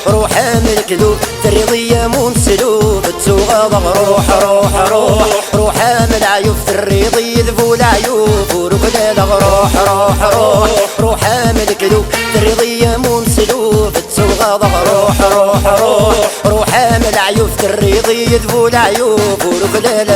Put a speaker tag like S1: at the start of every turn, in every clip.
S1: روح من كذوب الرضية مو مسلوب تسوغ روح روح روح روح من عيوب الرضي ذبو العيوب وركلال روح روح روح روح من كذوب الرضية مو مسلوب تسوغ روح روح روح روح من عيوب الرضي ذبو العيوب وركلال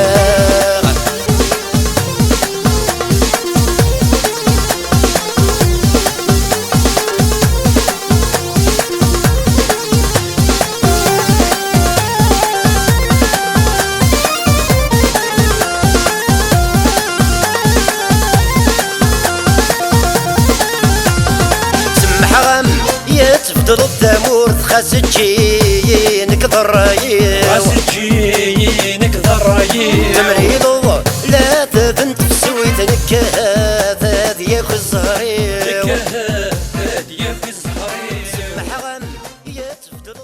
S1: يتفضل الثمور خاس تجينك ضرايب
S2: خاس تجينك ضرايب
S1: تمريض لا تبنت بسويتك هذا ياخذ الزهريب
S2: هذا ياخذ الزهريب
S1: محرم يتفضل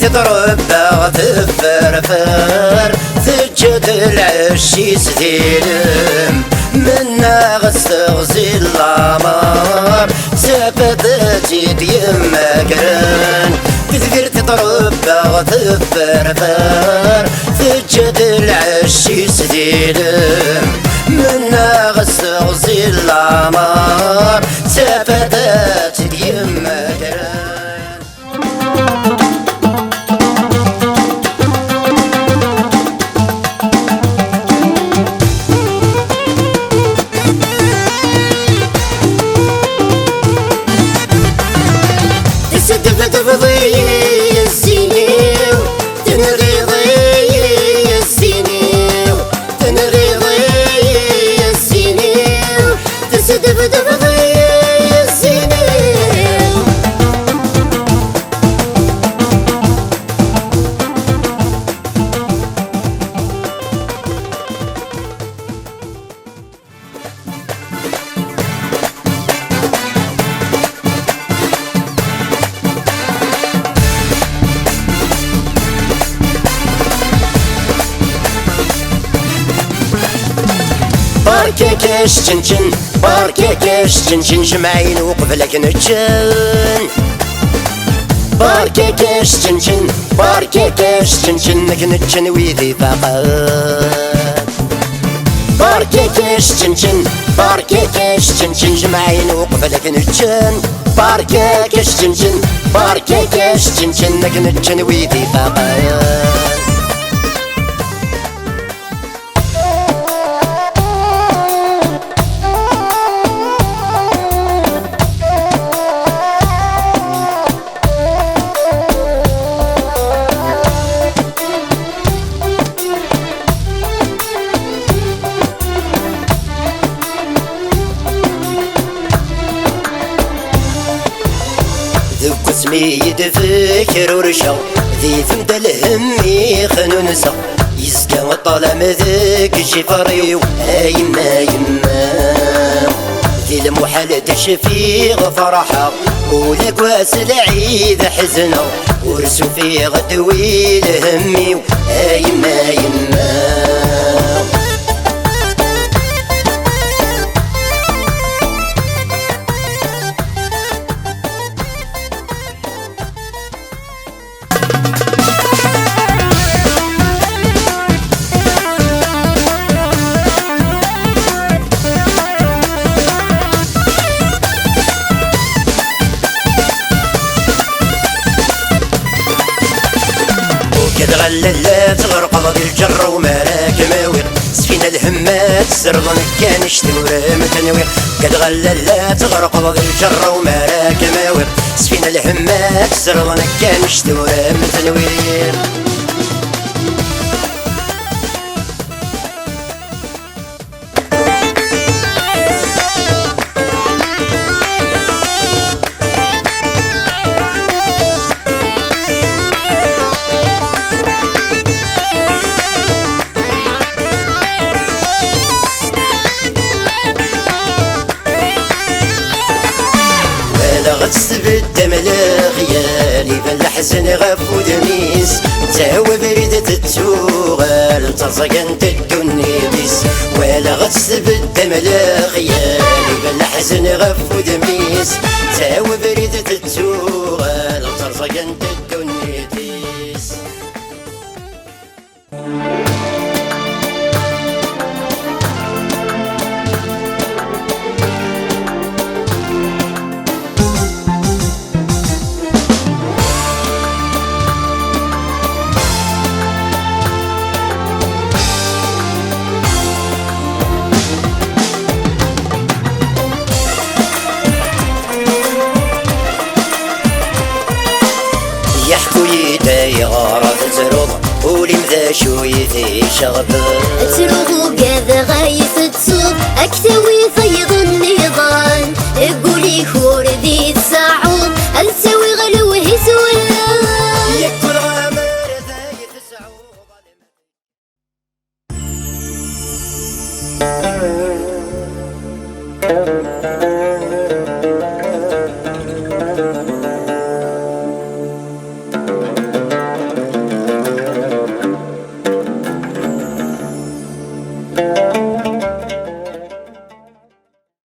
S1: تضرب تفرفر تجد العشي سديلم منا غستغزي العمار سبتت يما قرن كثير تضرب تفرفر تجد العشي سديلم منا غستغزي العمار سبتت يما قرن تفضي السنين تنغيضي السنين تنغيضي السنين تسدف تفضي السنين باركيكش جنجن باركيكش جنجن جمعين وقبلك نجن باركيكش جنجن باركيكش جنجن نجن ويذي فقط باركيكش جنجن باركيكش جنجن جمعين وقبلك نجن باركيكش جنجن باركيكش جنجن نجن ويذي فقط اسمي يدفكر ورشا ذي ثمد الهم خنونسا يزكى الطلم ذاك شفري يما يما ذي المحال تشفي فرحة ولك واسل عيد حزنة ورسو في غدوي الهمي يما يما كتغللات غرقض الجر ومراك ماويق سفينة الهمات سرضن كان شتورة متنويق كتغللات غرقض الجر ومراك ماويق سفينة الهمات سرضن كان شتورة متنويق غتستبد ملا خيالي بالحزن غف ودميس تاو بريدة التوغال ترزقنت الدنيا بيس ولا غتستبد ملا خيالي بالحزن غف ودميس تاو بريدة التوغال ترزقنت الدنيا بيس. يحكوا يداي غارة تروض ولي مذا شوي في شغب
S3: تروغو كذا غايث تصوب اكتوي فيض النظام قولي خور ذي تساعود التوي غلوه سولا
S1: يكل غامر ذاي تسعود